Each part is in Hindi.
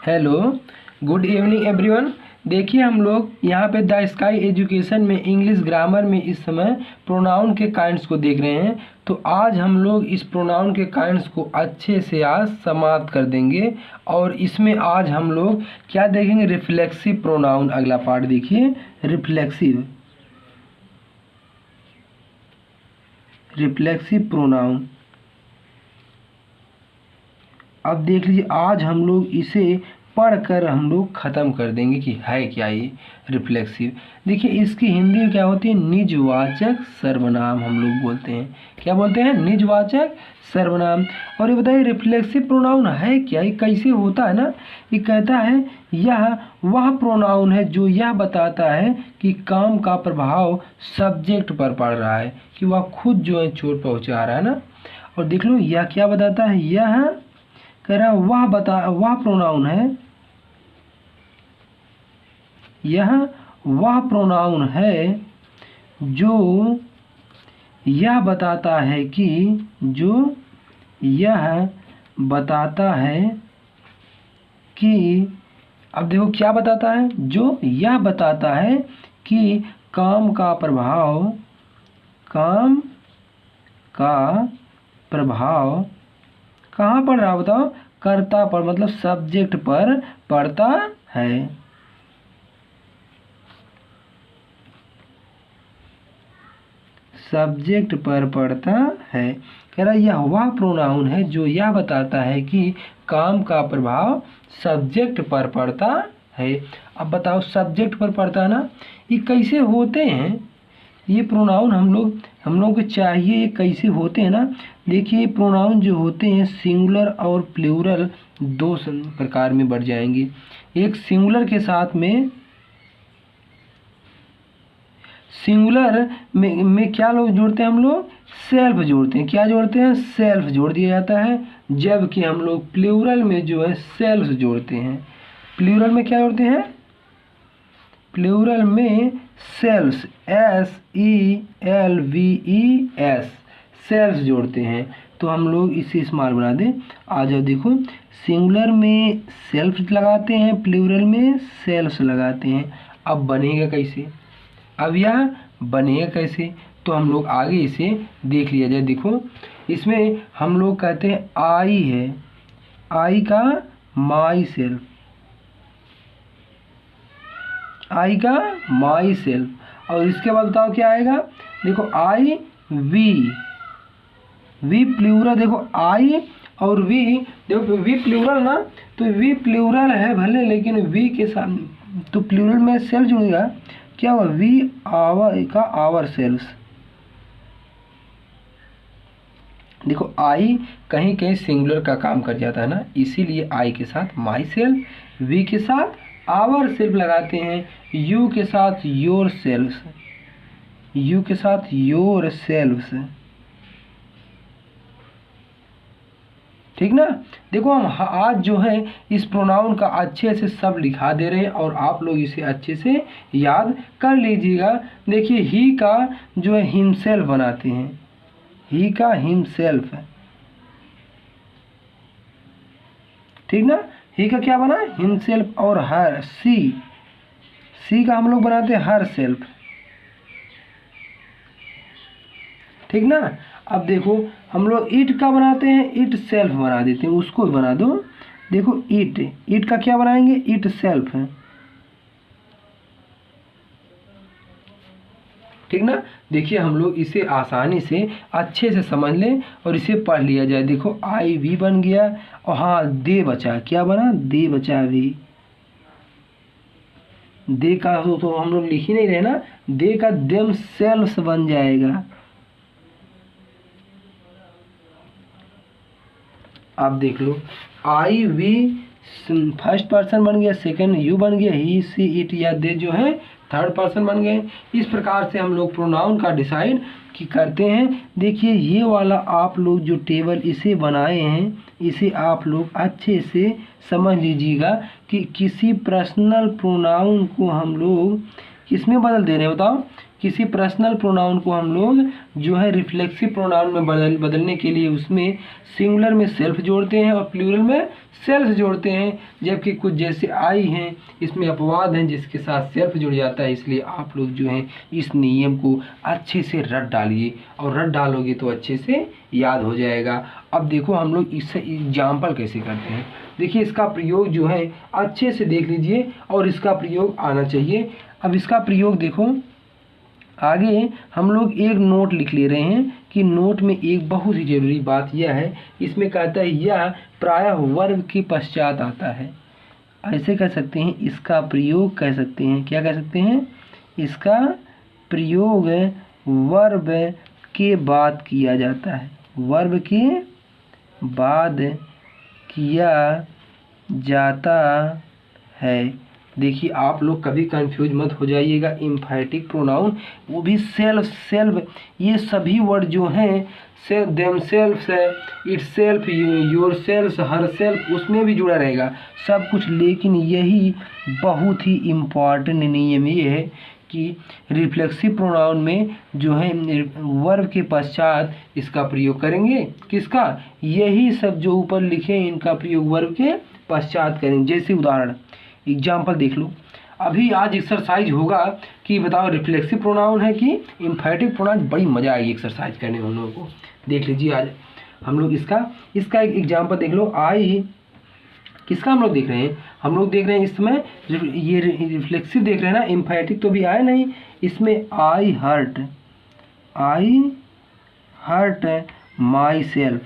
Hello, good evening everyone. देखिए हम लोग यहाँ पे द स्काई एजुकेशन में इंग्लिश ग्रामर में इस समय प्रोनाउन के काइंड्स को देख रहे हैं। तो आज हम लोग इस प्रोनाउन के काइंड्स को अच्छे से आज समाप्त कर देंगे। और इसमें आज हम लोग क्या देखेंगे, रिफ्लेक्सिव प्रोनाउन। अगला पार्ट देखिए, रिफ्लेक्सिव प्रोनाउन। अब देख लीजिए, आज हम लोग इसे पढ़कर हम लोग ख़त्म कर देंगे कि है क्या ये रिफ्लेक्सिव। देखिए इसकी हिंदी में क्या होती है, निजवाचक सर्वनाम हम लोग बोलते हैं। क्या बोलते हैं, निजवाचक सर्वनाम। और ये बताइए रिफ्लेक्सिव प्रोनाउन है क्या, ये कैसे होता है ना। ये कहता है यह वह प्रोनाउन है जो यह बताता है कि काम का प्रभाव सब्जेक्ट पर पड़ रहा है, कि वह खुद जो है चोट पहुँचा रहा है ना। और देख लो यह क्या बताता है, यह कह रहा वह प्रोनाउन है, यह वह प्रोनाउन है जो यह बताता है कि अब देखो क्या बताता है, जो यह बताता है कि काम का प्रभाव कहाँ पड़ रहा है, बताओ, कर्ता पर, मतलब सब्जेक्ट पर पड़ता है। सब्जेक्ट पर पड़ता है। कह रहा यह वह प्रोनाउन है जो यह बताता है कि काम का प्रभाव सब्जेक्ट पर पड़ता है। अब बताओ सब्जेक्ट पर पड़ता है ना, ये कैसे होते हैं ये प्रोनाउन, हम लोग को चाहिए ये कैसे होते हैं ना। देखिए प्रोनाउन जो होते हैं सिंगुलर और प्लूरल दो प्रकार में बढ़ जाएंगे। एक सिंगुलर के साथ में, सिंगुलर में क्या लोग जोड़ते हैं, हम लोग सेल्फ जोड़ते हैं। क्या जोड़ते हैं, सेल्फ जोड़ दिया जाता है। जबकि हम लोग प्लूरल में जो है सेल्फ जोड़ते हैं। प्लूरल में क्या जोड़ते हैं, प्लूरल में सेल्स, SELVES, सेल्स जोड़ते हैं। तो हम लोग इसे स्मॉल बना दें। आ जाओ देखो, सिंगुलर में सेल्फ लगाते हैं, प्लूरल में सेल्स लगाते हैं। अब बनेगा कैसे, अब यह बनेगा कैसे, तो हम लोग आगे इसे देख लिया जाए। देखो इसमें हम लोग कहते हैं आई है, आई का माई सेल्फ, आई का माई सेल्फ। और इसके बाद बताओ क्या आएगा, देखो आई वी प्लूरल। देखो आई और वी, देखो वी प्लूरल ना, तो वी प्लूरल है भले, लेकिन वी के साथ तो प्लूरल में सेल्फ जुड़ेगा। क्या हुआ, वी आवर का आवर सेल्स। देखो आई कहीं कहीं सिंगुलर का काम कर जाता है ना, इसीलिए आई के साथ माई सेल्फ, वी के साथ आवर सेल्फ लगाते हैं, यू के साथ योर सेल्फ, यू के साथ योर सेल्फ। ठीक ना। देखो हम आज जो है इस प्रोनाउन का अच्छे से सब लिखा दे रहे हैं और आप लोग इसे अच्छे से याद कर लीजिएगा। देखिए ही का जो है हिमसेल्फ बनाते हैं, ही का हिमसेल्फ, ठीक ना। ही का क्या बना, हिमसेल्फ। और हर, सी का हम लोग बनाते हैं हर सेल्फ, ठीक ना। अब देखो हम लोग ईट का बनाते हैं, ईट सेल्फ बना देते हैं, उसको भी बना दो। देखो ईट का क्या बनाएंगे, ईट सेल्फ है, ठीक ना। देखिए हम लोग इसे आसानी से अच्छे से समझ लें और इसे पढ़ लिया जाए। देखो आई वी बन गया, और हाँ दे बचा, क्या बना, दे बचा वी। दे का तो हम लोग लिख ही नहीं रहे ना, दे का देम सेल्फ बन जाएगा। आप देख लो आई वी फर्स्ट पर्सन बन गया, सेकंड यू बन गया, ही सी इट या दे जो है थर्ड पर्सन बन गए। इस प्रकार से हम लोग प्रोनाउन का डिसाइड करते हैं। देखिए ये वाला आप लोग जो टेबल इसे बनाए हैं, इसे आप लोग अच्छे से समझ लीजिएगा कि किसी पर्सनल प्रोनाउन को हम लोग किस में बदल दे रहे हैं, बताओ, किसी पर्सनल प्रोनाउन को हम लोग जो है रिफ्लेक्सिव प्रोनाउन में बदलने के लिए उसमें सिंगुलर में सेल्फ जोड़ते हैं और प्लूरल में सेल्फ जोड़ते हैं। जबकि कुछ जैसे आई हैं इसमें अपवाद हैं जिसके साथ सेल्फ जुड़ जाता है। इसलिए आप लोग जो हैं इस नियम को अच्छे से रट डालिए, और रट डालोगे तो अच्छे से याद हो जाएगा। अब देखो हम लोग इससे एग्जाम्पल कैसे करते हैं। देखिए इसका प्रयोग जो है अच्छे से देख लीजिए और इसका प्रयोग आना चाहिए। अब इसका प्रयोग देखो, आगे हम लोग एक नोट लिख ले रहे हैं कि नोट में एक बहुत ही जरूरी बात यह है, इसमें कहता है यह प्रायः वर्ब के पश्चात आता है। ऐसे कह सकते हैं, इसका प्रयोग कह सकते हैं, क्या कह सकते हैं, इसका प्रयोग वर्ब के बाद किया जाता है, वर्ब के बाद किया जाता है। देखिए आप लोग कभी कंफ्यूज मत हो जाइएगा। एम्फैटिक प्रोनाउन वो भी सेल्फ ये सभी वर्ड जो हैं सेल्फ, देमसेल्फ है, इटसेल्फ, योरसेल्फ, हरसेल्फ, उसमें भी जुड़ा रहेगा सब कुछ। लेकिन यही बहुत ही इम्पॉर्टेंट नियम ये है कि रिफ्लेक्सिव प्रोनाउन में जो है वर्ब के पश्चात इसका प्रयोग करेंगे। किसका? यही सब जो ऊपर लिखे इनका प्रयोग वर्ब के पश्चात करेंगे। जैसे उदाहरण एग्जाम्पल देख लो। अभी आज एक्सरसाइज होगा कि बताओ रिफ्लेक्सिव प्रोनाउन है कि एम्फैटिक प्रोनाउन। बड़ी मज़ा आएगी एक्सरसाइज करने में हम लोगों को। देख लीजिए आज हम लोग इसका एक एग्जाम्पल देख लो। आई किसका हम लोग देख रहे हैं? हम लोग देख रहे हैं इसमें ये रिफ्लेक्सिव देख रहे हैं ना, एम्फैटिक तो भी आए नहीं। इसमें I hurt myself,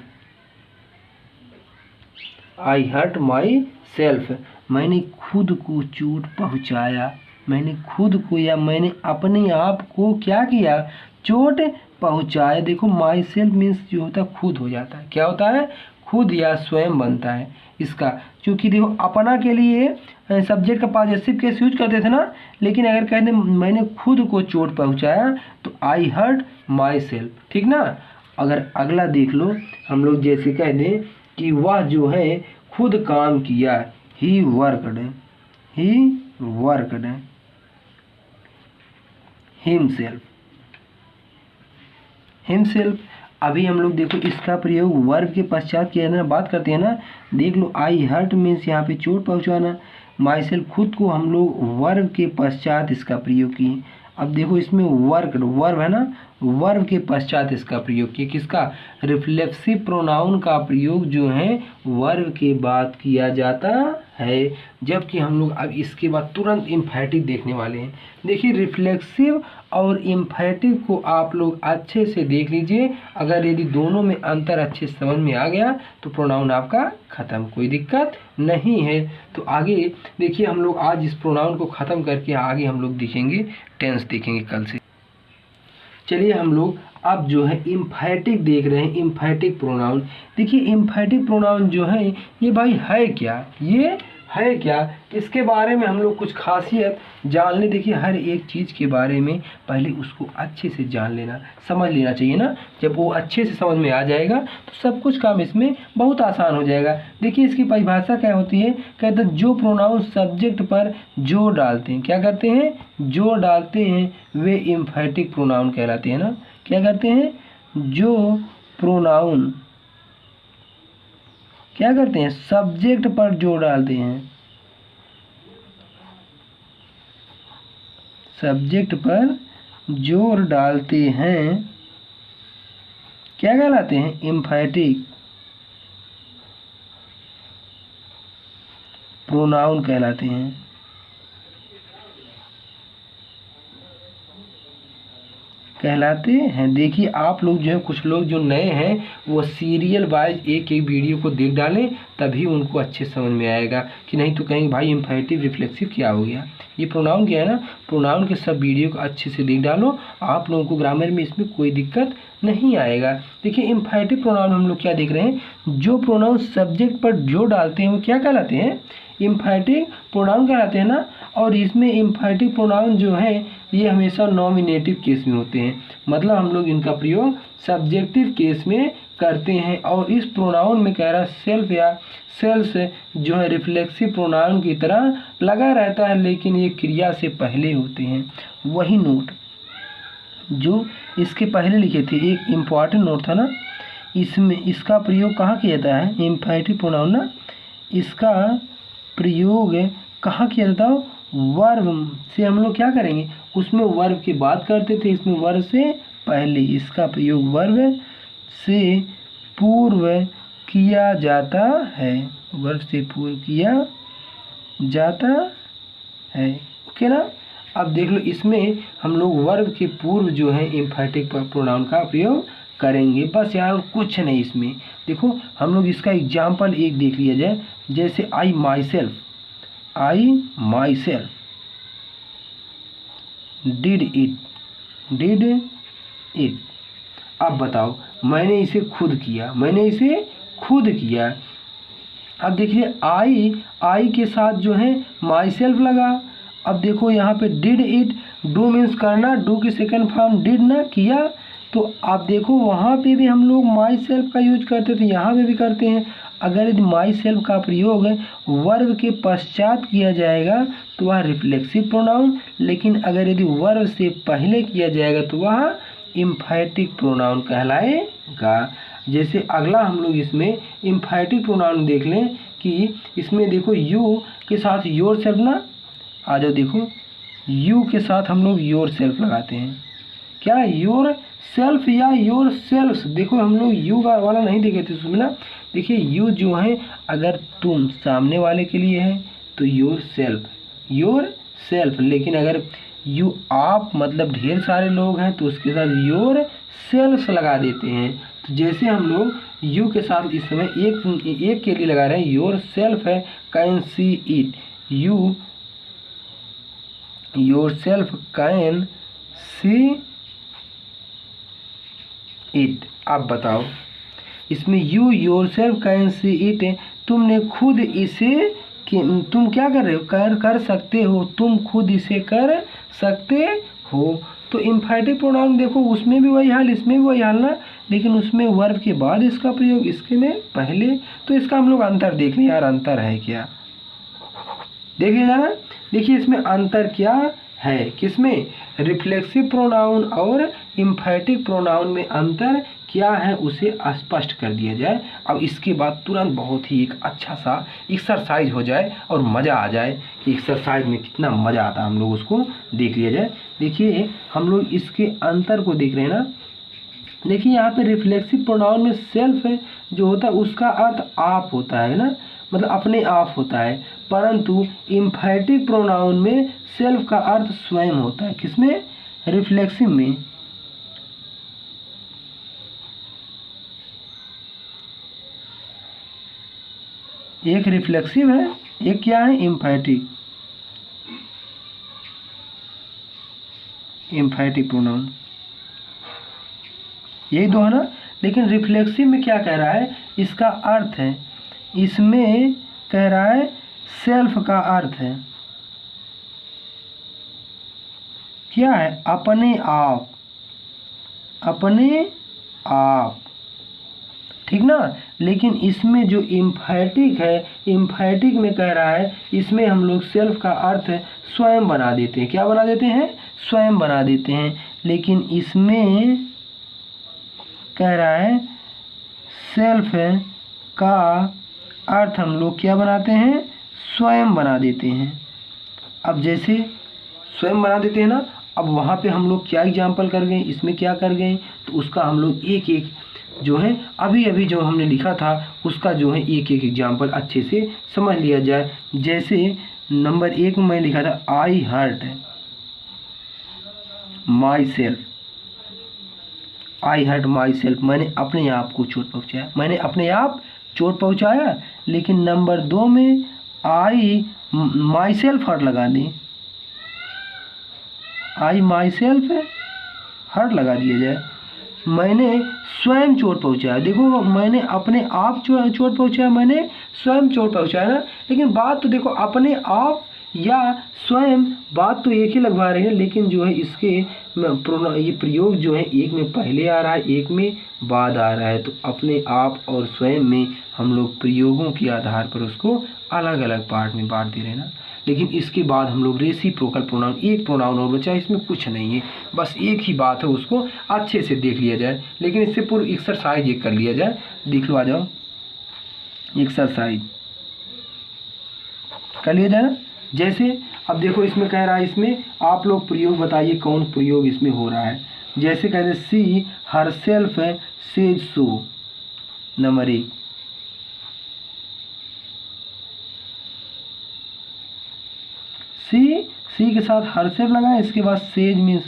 I hurt myself, मैंने खुद को चोट पहुंचाया। मैंने खुद को या मैंने अपने आप को क्या किया? चोट पहुंचाया। देखो माई सेल्फ मीन्स जो होता है खुद हो जाता है। क्या होता है? खुद या स्वयं बनता है इसका। क्योंकि देखो अपना के लिए सब्जेक्ट का पॉजेसिव केस यूज करते थे ना, लेकिन अगर कह दें मैंने खुद को चोट पहुंचाया तो आई हर्ट माई सेल्फ, ठीक ना। अगर अगला देख लो, हम लोग जैसे कह दें कि वह जो है खुद काम किया, ही वर्कड हिमसेल्फ। अभी हम लोग देखो इसका प्रयोग वर्ब के पश्चात किया ना, बात करते हैं ना। देख लो आई हर्ट मीन्स यहाँ पे चोट पहुँचाना, माई सेल्फ खुद को हम लोग वर्ब के पश्चात इसका प्रयोग किए। अब देखो इसमें वर्ब है ना, वर्ब के पश्चात इसका प्रयोग किया। किसका? रिफ्लेक्सिव प्रोनाउन का प्रयोग जो है वर्ब के बाद किया जाता है। जबकि हम लोग अब इसके बाद तुरंत एम्फैटिक देखने वाले हैं। देखिए रिफ्लेक्सिव और एम्फैटिक को आप लोग अच्छे से देख लीजिए। अगर यदि दोनों में अंतर अच्छे से समझ में आ गया तो प्रोनाउन आपका ख़त्म, कोई दिक्कत नहीं है। तो आगे देखिए हम लोग आज इस प्रोनाउन को ख़त्म करके आगे हम लोग देखेंगे टेंस देखेंगे कल से। चलिए हम लोग अब जो है एम्फैटिक देख रहे हैं। एम्फैटिक प्रोनाउन देखिए, एम्फैटिक प्रोनाउन जो है ये भाई है क्या, ये है क्या, इसके बारे में हम लोग कुछ खासियत जान लें। देखिए हर एक चीज़ के बारे में पहले उसको अच्छे से जान लेना, समझ लेना चाहिए ना। जब वो अच्छे से समझ में आ जाएगा तो सब कुछ काम इसमें बहुत आसान हो जाएगा। देखिए इसकी परिभाषा क्या होती है? कहते हैं जो प्रोनाउन सब्जेक्ट पर जोर डालते हैं, क्या करते हैं? जोर डालते हैं, वे एम्फैटिक प्रोनाउन कहलाते हैं ना। क्या करते हैं? जो प्रोनाउन क्या करते हैं? सब्जेक्ट पर जोर डालते हैं, सब्जेक्ट पर जोर डालते हैं, क्या कहलाते हैं? एम्फैटिक प्रोनाउन कहलाते हैं। देखिए आप लोग जो है कुछ लोग जो नए हैं वो सीरियल वाइज एक एक वीडियो को देख डालें, तभी उनको अच्छे समझ में आएगा। कि नहीं तो कहेंगे भाई एम्फैटिक रिफ्लेक्सिव क्या हो गया। ये प्रोनाउन क्या है ना, प्रोनाउन के सब वीडियो को अच्छे से देख डालो, आप लोगों को ग्रामर में इसमें कोई दिक्कत नहीं आएगा। देखिए एम्फैटिक प्रोनाउन हम लोग क्या देख रहे हैं? जो प्रोनाउन सब्जेक्ट पर जो डालते हैं वो क्या कहलाते हैं? एम्फैटिक प्रोनाउन कहलाते हैं ना। और इसमें एम्फैटिक प्रोनाउन जो है ये हमेशा नॉमिनेटिव केस में होते हैं, मतलब हम लोग इनका प्रयोग सब्जेक्टिव केस में करते हैं। और इस प्रोनाउन में कह रहा सेल्फ या सेल्स जो है रिफ्लेक्सिव प्रोनाउन की तरह लगा रहता है, लेकिन ये क्रिया से पहले होते हैं। वही नोट जो इसके पहले लिखे थे, एक इम्पॉर्टेंट नोट था ना, इसमें इसका प्रयोग कहाँ किया जाता है, इम्फेटिव प्रोनाउन ना, इसका प्रयोग कहाँ किया जाता है, वर्ब से हम लोग क्या करेंगे, उसमें वर्ब की बात करते थे, इसमें वर्ब से पहले, इसका प्रयोग वर्ब से पूर्व किया जाता है, वर्ब से पूर्व किया जाता है। ओके ना। अब देख लो, इसमें हम लोग वर्ब के पूर्व जो है इम्फेटिक प्रोनाउन का प्रयोग करेंगे, बस यार कुछ नहीं। इसमें देखो हम लोग इसका एग्जाम्पल एक देख लिया जाए, जैसे आई माई सेल्फ डिड इट। अब बताओ, मैंने इसे खुद किया, अब देखिए आई के साथ जो है माई सेल्फ लगा। अब देखो यहाँ पे डिड इट, डू मीन्स करना, डू की सेकंड फॉर्म डिड ना, किया। तो आप देखो वहाँ पे भी हम लोग माई सेल्फ का यूज करते थे, यहाँ पे भी करते हैं। अगर यदि माई सेल्फ का प्रयोग वर्ब के पश्चात किया जाएगा तो वह रिफ्लेक्सिव प्रोनाउन, लेकिन अगर यदि वर्ब से पहले किया जाएगा तो वह इम्फेटिक प्रोनाउन कहलाएगा। जैसे अगला हम लोग इसमें इम्फेटिक प्रोनाउन देख लें कि इसमें देखो यू के साथ योर सेल्फ ना, आ जाओ देखो, यू के साथ हम लोग योर सेल्फ लगाते हैं, क्या योर सेल्फ या योर सेल्फ्स। देखो हम लोग यू वाला नहीं देखे थे उसमें ना, देखिए यू जो है अगर तुम सामने वाले के लिए है तो योर सेल्फ, लेकिन अगर यू आप मतलब ढेर सारे लोग हैं तो उसके साथ योर सेल्फ्स लगा देते हैं। तो जैसे हम लोग यू के साथ इस समय एक के लिए लगा रहे हैं, योर सेल्फ है, can see it, you your self can see it. अब बताओ इसमें you your self can see it, तुमने खुद इसे, तुम क्या कर रहे हो, कर सकते हो, तुम खुद इसे कर सकते हो। तो इम्फेटिक प्रोनाउन देखो उसमें भी वही हाल, इसमें भी वही हाल ना, लेकिन उसमें वर्ब के बाद इसका प्रयोग, इसके में पहले। तो इसका हम लोग अंतर देख लें यार, अंतर है क्या, देख लिया ना। देखिए इसमें अंतर क्या है, किसमें, रिफ्लेक्सिव प्रोनाउन और इम्फेटिक प्रोनाउन में अंतर क्या है उसे स्पष्ट कर दिया जाए। अब इसके बाद तुरंत बहुत ही एक अच्छा सा एक्सरसाइज हो जाए और मज़ा आ जाए कि एक्सरसाइज में कितना मज़ा आता है, हम लोग उसको देख लिया जाए। देखिए हम लोग इसके अंतर को देख रहे हैं ना, देखिए यहाँ पे रिफ्लेक्सिव प्रोनाउन में सेल्फ है जो होता है उसका अर्थ आप होता है ना, मतलब अपने आप होता है, परंतु इम्फेटिक प्रोनाउन में सेल्फ का अर्थ स्वयं होता है। किसमें, रिफ्लेक्सिव में। एक रिफ्लेक्सिव है, एक क्या है, इम्फेटिक प्रोनाउन, यही दो है ना। लेकिन रिफ्लेक्सिव में क्या कह रहा है, इसका अर्थ है, इसमें कह रहा है सेल्फ का अर्थ है क्या है, अपने आप, ठीक ना। लेकिन इसमें जो इम्फेटिक है, इम्फेटिक में कह रहा है, इसमें हम लोग सेल्फ का अर्थ स्वयं बना देते हैं, क्या बना देते हैं, स्वयं बना देते हैं। लेकिन इसमें कह रहा है सेल्फ का अर्थ हम लोग क्या बनाते हैं, स्वयं बना देते हैं। अब जैसे स्वयं बना देते हैं ना, अब वहाँ पे हम लोग क्या एग्जाम्पल कर गए, इसमें क्या कर गए, तो उसका हम लोग एक एक जो है अभी जो हमने लिखा था उसका जो है एक एक एग्जाम्पल अच्छे से समझ लिया जाए। जैसे नंबर 1 में मैं लिखा था आई हर्ट माई सेल्फ, मैंने अपने आप को चोट पहुँचाया, लेकिन नंबर 2 में आई माई सेल्फ हर्ट लगा दी, आई माई सेल्फ हर्ट लगा दिया जाए, मैंने स्वयं चोट पहुंचाया। देखो मैंने अपने आप चोट पहुंचाया, मैंने स्वयं चोट पहुंचाया ना। लेकिन बात तो देखो अपने आप या स्वयं, बात तो एक ही लगवा रहे हैं, लेकिन जो है इसके ये प्रयोग जो है एक में पहले आ रहा है, एक में बाद आ रहा है। तो अपने आप और स्वयं में हम लोग प्रयोगों के आधार पर उसको अलग अलग पार्ट में बांट दे रहे हैं ना। लेकिन इसके बाद हम लोग रेसिप्रोकल प्रोनाउन, एक प्रोनाउन और बचा है, इसमें कुछ नहीं है, बस एक ही बात है, उसको अच्छे से देख लिया जाए। लेकिन इससे पूर्व एक्सरसाइज एक कर लिया जाए, देख लो, आ जाओ, एक्सरसाइज कर लिया जाए ना। जैसे अब देखो इसमें कह रहा है, इसमें आप लोग प्रयोग बताइए कौन प्रयोग इसमें हो रहा है। जैसे कहते हैं सी हरसेल्फ सेज सो, नंबर 1, सी के साथ हरसेल्फ लगाए, इसके बाद सेज मीन्स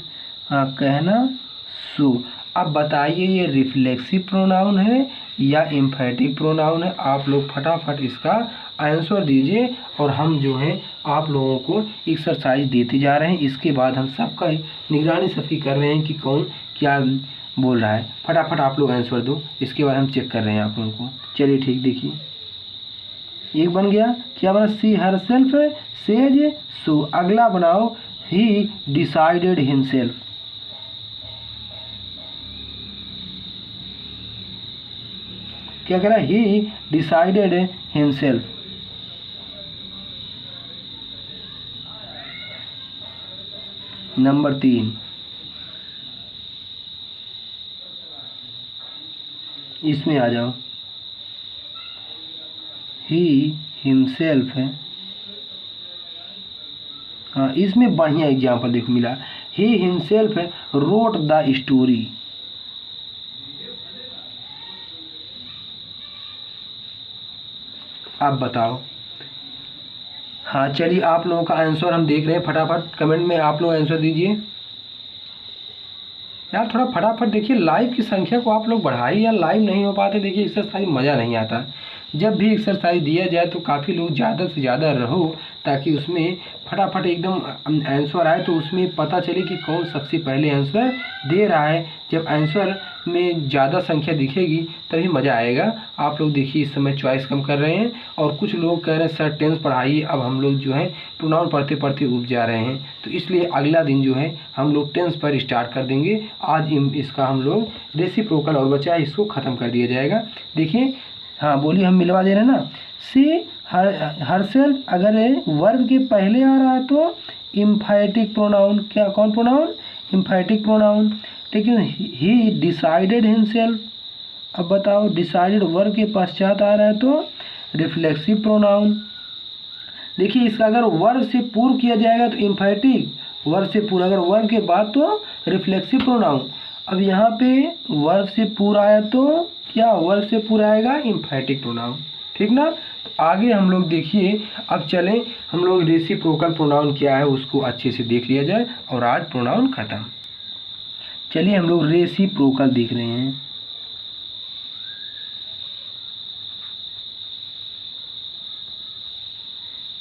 कहना, सो। अब बताइए ये रिफ्लेक्सिव प्रोनाउन है या एम्फैटिक प्रोनाउन है? आप लोग फटाफट इसका आंसर दीजिए और हम जो है आप लोगों को एक्सरसाइज देते जा रहे हैं। इसके बाद हम सबका निगरानी सबकी कर रहे हैं कि कौन क्या बोल रहा है। फटाफट आप लोग आंसर दो, इसके बाद हम चेक कर रहे हैं आप लोगों को। चलिए ठीक, देखिए एक बन गया, क्या बना? सी हरसेल्फ सेज सो। अगला बनाओ ही डिसाइडेड हिमसेल्फ। क्या कह रहा है? ही डिसाइडेड हिमसेल्फ। नंबर 3, इसमें आ जाओ, ही हिमसेल्फ है। हाँ, इसमें बढ़िया एग्जाम्पल देखो मिला, he himself wrote the story. आप बताओ। हाँ चलिए, आप लोगों का आंसर हम देख रहे हैं, फटाफट कमेंट में आप लोग आंसर दीजिए यार, थोड़ा फटाफट देखिए। लाइव की संख्या को आप लोग बढ़ाइए यार, लाइव नहीं हो पाते, देखिए एक्सरसाइज मज़ा नहीं आता। जब भी एक्सरसाइज दिया जाए तो काफ़ी लोग ज़्यादा से ज़्यादा रहो, ताकि उसमें फटाफट एकदम आंसर आए, तो उसमें पता चले कि कौन सबसे पहले आंसर दे रहा है। जब आंसर में ज़्यादा संख्या दिखेगी तभी मज़ा आएगा। आप लोग देखिए इस समय चॉइस कम कर रहे हैं, और कुछ लोग कह रहे हैं सर टेंस पढ़ाइए। अब हम लोग जो है प्रोनाउन पढ़ते पढ़ते उब जा रहे हैं, तो इसलिए अगला दिन जो है हम लोग टेंस पर स्टार्ट कर देंगे। आज इसका हम लोग रेसिप्रोकल और बचा है, इसको ख़त्म कर दिया जाएगा। देखिए, हाँ बोलिए, हम मिलवा दे रहे हैं ना। सी हरसेल्फ अगर वर्ब के पहले आ रहा है तो इम्फैटिक प्रोनाउन। क्या, कौन प्रोनाउन? Emphatic pronoun. लेकिन ही डिसाइडेड हिमसेल्फ, अब बताओ, डिसाइडेड वर्ब के पश्चात आ रहा है तो रिफ्लेक्सिव प्रोनाउन। देखिए इसका अगर वर्ब से पूर्व किया जाएगा तो इम्फैटिक, वर्ब से पूर्व, अगर वर्ब के बाद तो रिफ्लेक्सिव प्रोनाउन। अब यहाँ पे वर्ब से पूर्व आया तो क्या, वर्ब से पूरा आएगा इम्फैटिक प्रोनाउन, ठीक ना। तो आगे हम लोग देखिए, अब चलें हम लोग रेसिप्रोकल प्रोनाउन क्या है उसको अच्छे से देख लिया जाए, और आज प्रोनाउन खत्म। चलिए हम लोग रेसिप्रोकल देख रहे हैं।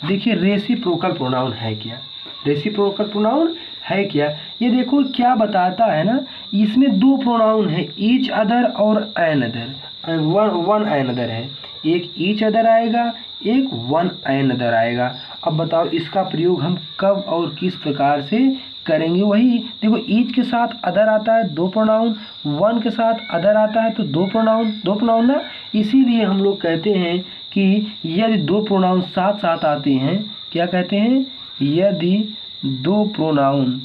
देखिए रेसिप्रोकल प्रोनाउन है क्या, रेसिप्रोकल प्रोनाउन है क्या, ये देखो क्या बताता है ना। इसमें दो प्रोनाउन है, ईच अदर और another. One another है, एक ईच अदर आएगा, एक वन एन अदर आएगा। अब बताओ इसका प्रयोग हम कब और किस प्रकार से करेंगे। वही देखो, ईच के साथ अदर आता है दो प्रोनाउन, वन के साथ अदर आता है तो दो प्रोनाउन ना। इसीलिए हम लोग कहते हैं कि यदि दो प्रोनाउन साथ साथ आते हैं, क्या कहते हैं, यदि दो प्रोनाउन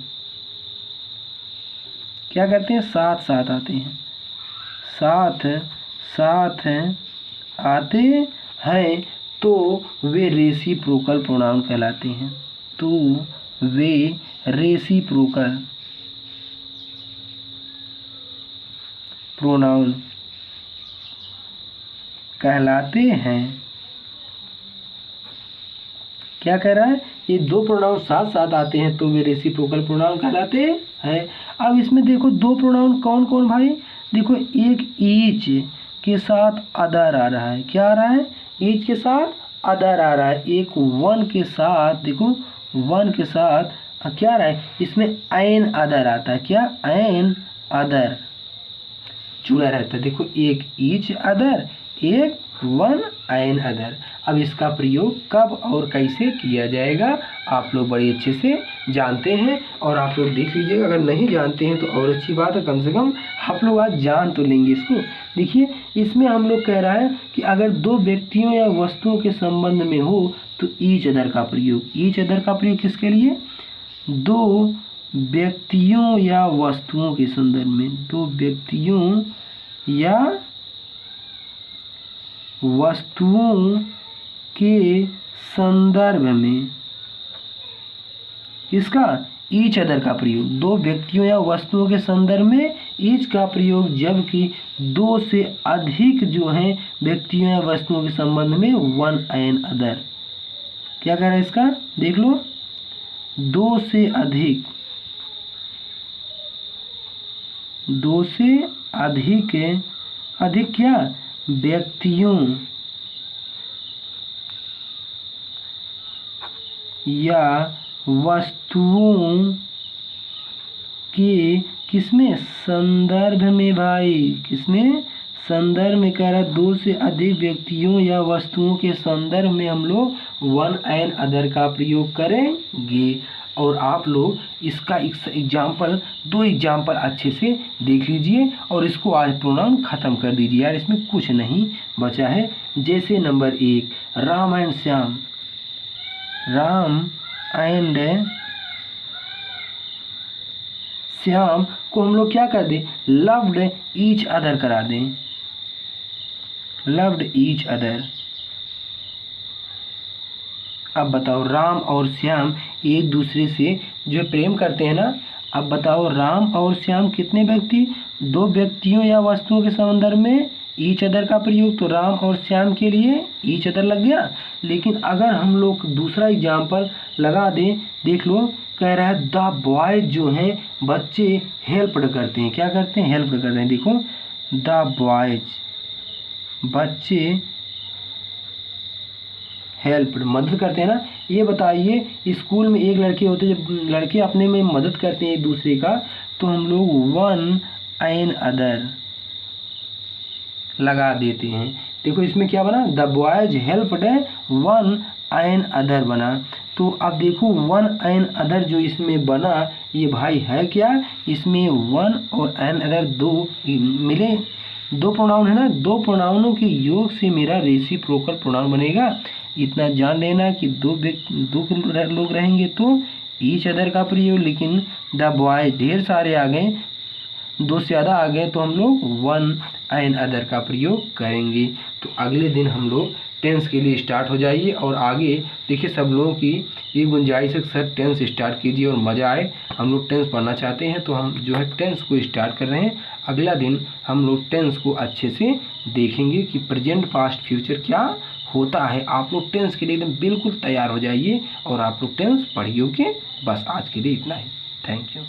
क्या करते हैं, साथ साथ आते हैं, साथ साथ आते हैं तो वे रेसिप्रोकल प्रोनाउन कहलाते हैं। तो वे रेसिप्रोकल प्रोनाउन कहलाते हैं। क्या कह रहा है, ये दो प्रोनाउन साथ साथ आते हैं तो वे रेसिप्रोकल प्रोनाउन कहलाते हैं। अब इसमें देखो दो प्रोनाउन कौन कौन भाई, देखो एक ईच के साथ अदर आ रहा है, क्या आ रहा है, ईच के साथ अदर आ रहा है। एक वन के साथ, देखो वन के साथ क्या आ रहा है, इसमें एन अदर आता है, क्या, एन अदर जुड़ा रहता है। देखो एक ईच अदर, एक वन एन अदर। अब इसका प्रयोग कब और कैसे किया जाएगा आप लोग बड़े अच्छे से जानते हैं, और आप लोग देख लीजिएगा। अगर नहीं जानते हैं तो और अच्छी बात है, कम से कम आप लोग आज जान तो लेंगे इसको। देखिए इसमें हम लोग कह रहा है कि अगर दो व्यक्तियों या वस्तुओं के संबंध में हो तो ईच अदर का प्रयोग। ईच अदर का प्रयोग किसके लिए? दो व्यक्तियों या वस्तुओं के संदर्भ में, दो व्यक्तियों या वस्तुओं के संदर्भ में इसका ईच अदर का प्रयोग। दो व्यक्तियों या वस्तुओं के संदर्भ में ईच का प्रयोग, जबकि दो से अधिक जो हैं व्यक्तियों या वस्तुओं के संबंध में वन एन अदर। क्या कह रहा है इसका? देख लो, दो से अधिक, दो से अधिक क्या? व्यक्तियों या वस्तुओं के किसमें? संदर्भ में भाई, किसमें? संदर्भ में कह रहा है। दो से अधिक व्यक्तियों या वस्तुओं के संदर्भ में हम लोग वन एन अदर का प्रयोग करेंगे। और आप लोग इसका एग्जाम्पल, दो एग्जाम्पल अच्छे से देख लीजिए और इसको आज प्रोनाउन ख़त्म कर दीजिए यार, इसमें कुछ नहीं बचा है। जैसे number 1, Ram and Shyam. Ram and Shyam को हम लोग क्या कर दें? लव्ड ईच अदर करा दें। Loved each other. अब बताओ, राम और श्याम एक दूसरे से जो प्रेम करते हैं ना। अब बताओ, राम और श्याम कितने व्यक्ति? दो व्यक्तियों या वस्तुओं के संदर्भ में ईच अदर का प्रयोग, तो राम और श्याम के लिए ईच अदर लग गया। लेकिन अगर हम लोग दूसरा एग्जाम्पल लगा दें, देख लो, कह रहा है द बॉयज जो हैं बच्चे हेल्प करते हैं। क्या करते हैं? हेल्प करते हैं। देखो, द बॉयज बच्चे हेल्प मदद करते हैं ना। ये बताइए, स्कूल में एक लड़के होते हैं, जब लड़के अपने में मदद करते हैं एक दूसरे का, तो हम लोग वन एन अदर लगा देते हैं। देखो इसमें क्या बना? The boys helped one another बना। तो अब देखो, वन एन अदर जो इसमें बना, ये भाई है क्या? इसमें वन और एन अदर दो मिले, दो प्रोनाउन है ना। दो प्रोनाउनों के योग से मेरा रेसिप्रोकल प्रोनाउन बनेगा। इतना जान लेना कि दो लोग रहेंगे तो ईच अदर का प्रयोग, लेकिन द बॉय ढेर सारे आ गए, दो से ज़्यादा आ गए, तो हम लोग वन एन अदर का प्रयोग करेंगे। तो अगले दिन हम लोग टेंस के लिए स्टार्ट हो जाइए। और आगे देखिए, सब लोगों की ये गुंजाइश है सर टेंस स्टार्ट कीजिए और मज़ा आए। हम लोग टेंस पढ़ना चाहते हैं, तो हम जो है टेंस को स्टार्ट कर रहे हैं। अगला दिन हम लोग टेंस को अच्छे से देखेंगे कि प्रेजेंट, पास्ट, फ्यूचर क्या होता है। आप लोग टेंस के लिए एकदम बिल्कुल तैयार हो जाइए और आप लोग टेंस पढ़िए। ओके, बस आज के लिए इतना ही। Thank you.